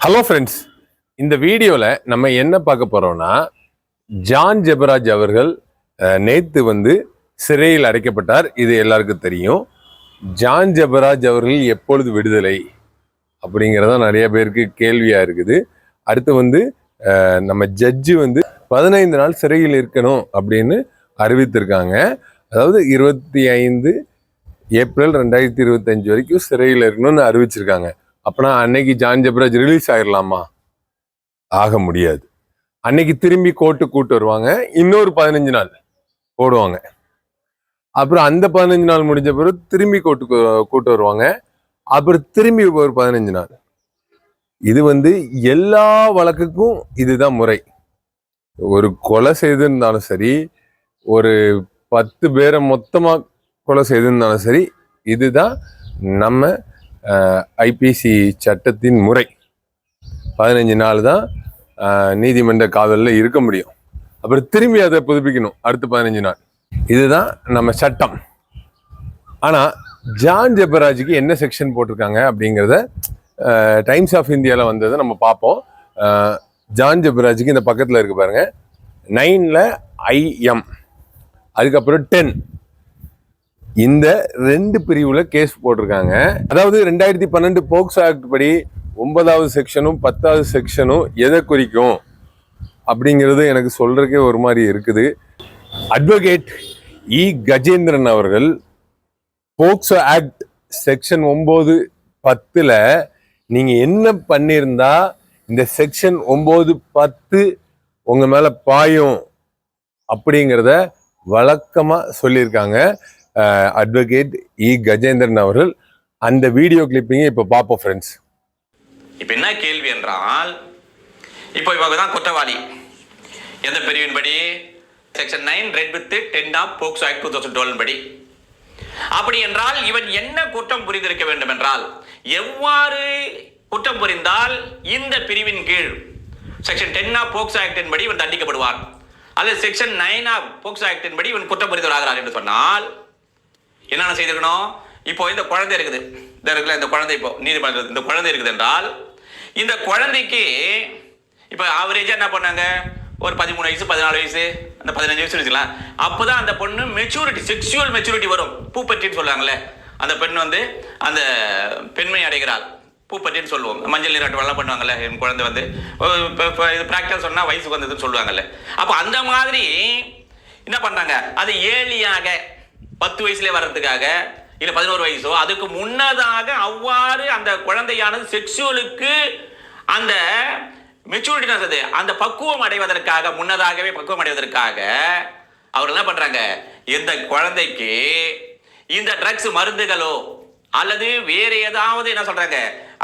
Hello friends, இந்த வீடியோவில் நம்ம என்ன பார்க்க போகிறோம்னா, ஜான் ஜெபராஜ் அவர்கள் நேற்று சிறையில் அடைக்கப்பட்டார். இது எல்லாருக்கும் தெரியும். ஜான் ஜெபராஜ் அவர்கள் எப்பொழுது விடுதலை அப்படிங்கிறதா நிறைய பேருக்கு கேள்வியாக இருக்குது. அடுத்து நம்ம ஜட்ஜு 15 நாள் சிறையில் இருக்கணும் அப்படின்னு அறிவித்திருக்காங்க. அதாவது 25 ஏப்ரல் 2025 வரைக்கும் சிறையில் இருக்கணும்னு அறிவிச்சிருக்காங்க. அப்பனா அன்னைக்கு ஜான் ஜெபராஜ் ரிலீஸ் ஆயிடலாமா? ஆக முடியாது. அன்னைக்கு திரும்பி கோர்ட்டு கூட்டு வருவாங்க, இன்னொரு 15 நாள் போடுவாங்க. அப்புறம் அந்த 15 நாள் முடிஞ்ச பிறகு திரும்பி கூட்டு வருவாங்க, அப்புறம் திரும்பி ஒரு 15 நாள். இது எல்லா வழக்குக்கும் இதுதான் முறை. ஒரு கொலை செய்திருந்தாலும் சரி, ஒரு 10 பேரை மொத்தமா கொலை செய்திருந்தாலும் சரி, இதுதான் நம்ம ஐபிசி சட்டத்தின் முறை. 15 நாள் தான் நீதிமன்ற காவலில் இருக்க முடியும். அப்புறம் திரும்பி அதை புதுப்பிக்கணும் அடுத்த 15 நாள். இதுதான் நம்ம சட்டம். ஆனால் ஜான் ஜெபராஜுக்கு என்ன செக்ஷன் போட்டிருக்காங்க அப்படிங்கிறத டைம்ஸ் ஆஃப் இந்தியாவில் வந்ததை நம்ம பார்ப்போம். ஜான் ஜெபராஜுக்கு இந்த பக்கத்தில் இருக்கு பாருங்க, 9ல் IM, அதுக்கப்புறம் 10, இந்த 2 பிரிவுல கேஸ் போட்டிருக்காங்க. அதாவது 2012 போக்சோ ஆக்ட் படி 9வது செக்ஷனும் 10வது செக்ஷனும் எதை குறிக்கும் அப்படிங்கிறது எனக்கு சொல்றதுக்கே ஒரு மாதிரி இருக்குது. அட்வொகேட் இ கஜேந்திரன் அவர்கள் போக்சோ ஆக்ட் செக்ஷன் 9, 10ல நீங்க என்ன பண்ணியிருந்தா இந்த செக்ஷன் 9, 10 உங்க மேல பாயும் அப்படிங்கிறத வழக்கமா சொல்லியிருக்காங்க அட்வொகேட் இ கஜேந்திரன் அவர்கள். அந்த வீடியோ கிளிப்பிங்க இப்ப பார்ப்போம் ஃப்ரெண்ட்ஸ். இப்ப என்ன கேள்வி என்றால், இப்போ இவங்க தான் குற்றவாளி. எந்த பிரிவின் படி? Section 9 read with 10 of POCSO act 2012 படி. அப்படி என்றால் இவன் என்ன குற்றம் புரிந்திருக்க வேண்டும் என்றால், எவ்வாறு குற்றம் புரிந்தால் இந்த பிரிவின் கீழ் செக்ஷன் 10 ஆஃப் போக்சோ ஆக்டின் படி இவன் தண்டிக்கப்படுவான், அல்லது செக்ஷன் 9 ஆஃப் போக்சோ ஆக்டின் படி இவன் குற்றம் புரிந்தவராகிறார் என்று சொன்னால் என்னென்ன செய்திருக்கணும்? இப்போ இந்த குழந்தை இருக்குது, இந்த குழந்தை இப்போ நீதிமன்றத்தில் இந்த குழந்தை இருக்குது என்றால், இந்த குழந்தைக்கு இப்போ ஆவரேஜாக என்ன பண்ணாங்க, ஒரு 13 வயசு 14 வயசு அந்த 15 வயசு வச்சுக்கலாம். அப்போதான் அந்த பொண்ணு மெச்சூரிட்டி, செக்ஷுவல் மெச்சூரிட்டி வரும். பூப்பட்டின்னு சொல்லுவாங்கல்ல, அந்த பெண் அந்த பெண்மை அடைகிறாள், பூப்பட்டின்னு சொல்லுவோம். மஞ்சள் நீராட்டு வெள்ளம் பண்ணுவாங்கல்ல, என் குழந்தை இது ப்ராக்டிஸ் சொன்னால் வயசுக்கு வந்ததுன்னு சொல்லுவாங்கல்ல. அப்போ அந்த மாதிரி என்ன பண்ணாங்க, அது ஏலியாக 10 வயசுல வர்றதுக்காக, இல்ல 11 வயசோ அதுக்கு முன்னதாக அவ்வாறு அந்த குழந்தையானது செக்ஷுவலுக்கு அந்த மெச்சூரிட்டி, அந்த பக்குவம் அடைவதற்காக, முன்னதாகவே பக்குவம் அடைவதற்காக அவர்கள் என்ன பண்றாங்க, இந்த குழந்தைக்கு இந்த ட்ரக்ஸ் மருந்துகளோ அல்லது வேற ஏதாவது என்ன சொல்றாங்க,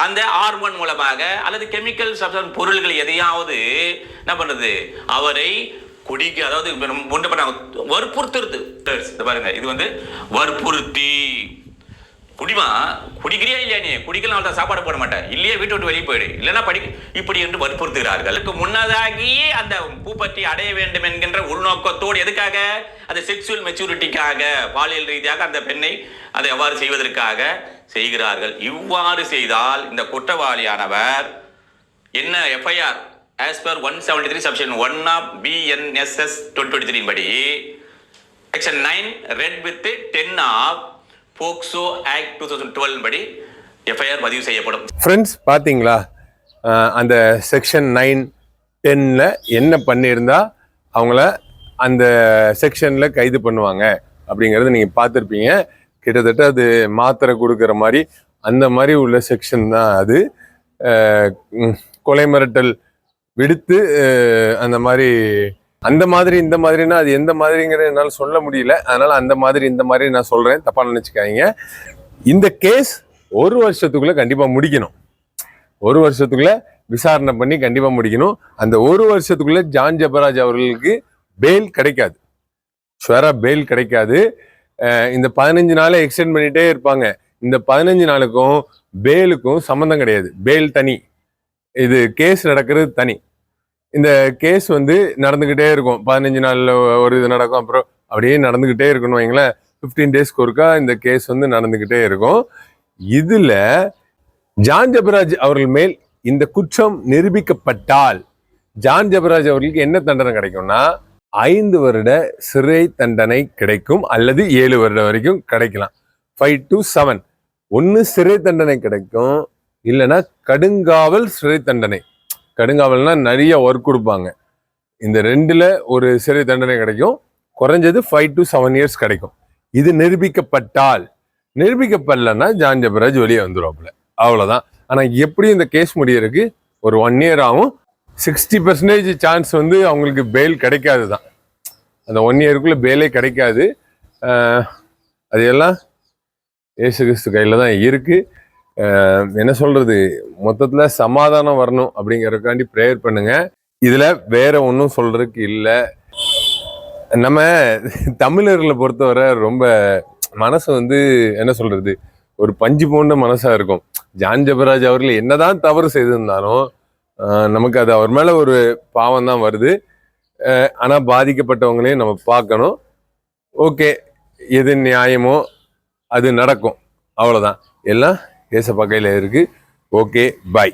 அந்த ஹார்மோன் மூலமாக அல்லது கெமிக்கல் சப்ஸ்டன்ஸ் பொருள்கள் எதையாவது என்ன பண்றது, அவரை குடிக்க, அதாவது வற்புறுத்துறது. பாருங்க, இது வற்புறுத்தி குடிமா, குடிக்கிறியா இல்லையா, நீ குடிக்கலாம் தான் சாப்பாடு போட மாட்டேன், இல்லையா வீட்டு விட்டு வெளியே போயிடு, இல்லைன்னா படி, இப்படி என்று வற்புறுத்துகிறார்கள். முன்னதாகியே அந்த பூப்பட்டி அடைய வேண்டும் என்கின்ற உள்நோக்கத்தோடு, எதுக்காக, அந்த செக்ஷுவல் மெச்சூரிட்டிக்காக, பாலியல் ரீதியாக அந்த பெண்ணை அதை எவ்வாறு செய்வதற்காக செய்கிறார்கள். இவ்வாறு செய்தால் இந்த குற்றவாளியானவர் என்ன FIR as per 173 section 1 of BNSS 2023 படி section 9 read with 10 of POCSO act 2012 படி FIR பதிவு செய்யப்படும். ஃப்ரெண்ட்ஸ், பாத்தீங்களா, அந்த செக்ஷன் 9, 10ல என்ன பண்ணியிருந்தா அவங்கள அந்த செக்ஷன்ல கைது பண்ணுவாங்க அப்படிங்கறத நீங்க பார்த்துருப்பீங்க. கிட்டத்தட்ட அது மாத்திரை கொடுக்குற மாதிரி அந்த மாதிரி உள்ள செக்ஷன் தான் அது. கொலை மிரட்டல் விடுத்து அந்த மாதிரி இந்த மாதிரினா அது எந்த மாதிரிங்கிறத என்னால் சொல்ல முடியல. அதனால அந்த மாதிரி இந்த மாதிரி நான் சொல்றேன், தப்பா நினைச்சுக்காதீங்க. இந்த கேஸ் 1 வருஷத்துக்குள்ள கண்டிப்பா முடிக்கணும். 1 வருஷத்துக்குள்ள விசாரணை பண்ணி கண்டிப்பா முடிக்கணும். அந்த 1 வருஷத்துக்குள்ள ஜான் ஜெபராஜ் அவர்களுக்கு பெயில் கிடைக்காது, ஷுவரா பெயில் கிடைக்காது. இந்த 15 நாளை எக்ஸ்டெண்ட் பண்ணிட்டே இருப்பாங்க. இந்த 15 நாளுக்கும் பெயிலுக்கும் சம்மந்தம் கிடையாது. பெயில் தனி, இது கேஸ் நடக்கிறது தனி. இந்த கேஸ் நடந்துகிட்டே இருக்கும். 15 நாள்ல ஒரு இது நடக்கும், அப்புறம் அப்படியே நடந்துகிட்டே இருக்கணும் வைங்களேன். 15 டேஸ்க்கு ஒருக்கா இந்த கேஸ் நடந்துகிட்டே இருக்கும். இதுல ஜான் ஜெபராஜ் அவர்கள் மேல் இந்த குற்றம் நிரூபிக்கப்பட்டால் ஜான் ஜெபராஜ் அவர்களுக்கு என்ன தண்டனை கிடைக்கும்னா 5 வருட சிறை தண்டனை கிடைக்கும், அல்லது 7 வருடம் வரைக்கும் கிடைக்கலாம். 5 to 7 ஒன்னு சிறை தண்டனை கிடைக்கும், இல்லைன்னா கடுங்காவல் சிறை தண்டனை. கடுங்காவல்னா நிறைய ஒர்க் கொடுப்பாங்க. இந்த 2ல ஒரு சிறை தண்டனை கிடைக்கும், குறைஞ்சது 5 to 7 years கிடைக்கும். இது நிரூபிக்கப்பட்டால். நிரூபிக்கப்படலன்னா ஜான் ஜெபராஜ் வெளியே வந்துருவாப்புல, அவ்வளவுதான். ஆனா எப்படி இந்த கேஸ் முடியறதுக்கு ஒரு 1 year ஆகும். 60% சான்ஸ் வந்து அவங்களுக்கு பெயில் கிடைக்காது தான். அந்த 1 yearக்குள்ள பெயிலே கிடைக்காது. அது எல்லாம் இயேசு கிறிஸ்து கையில தான் இருக்கு. என்ன சொல்றது, மொத்தத்துல சமாதானம் வரணும் அப்படிங்கறதுக்காண்டி ப்ரேயர் பண்ணுங்க. இதுல வேற ஒன்றும் சொல்றதுக்கு இல்லை. நம்ம தமிழர்களை பொறுத்தவரை ரொம்ப மனசு வந்து என்ன சொல்றது, ஒரு பஞ்சு போன்ற மனசா இருக்கும். ஜான் ஜெபராஜ் அவர்கள் என்னதான் தவறு செய்திருந்தாலும் நமக்கு அது அவர் மேல ஒரு பாவம் தான் வருது. ஆனா பாதிக்கப்பட்டவங்களையும் நம்ம பார்க்கணும். ஓகே, எது நியாயமோ அது நடக்கும், அவ்வளவுதான். எல்லாம் ஏசப்பா கையில இருக்கு. Okay, by.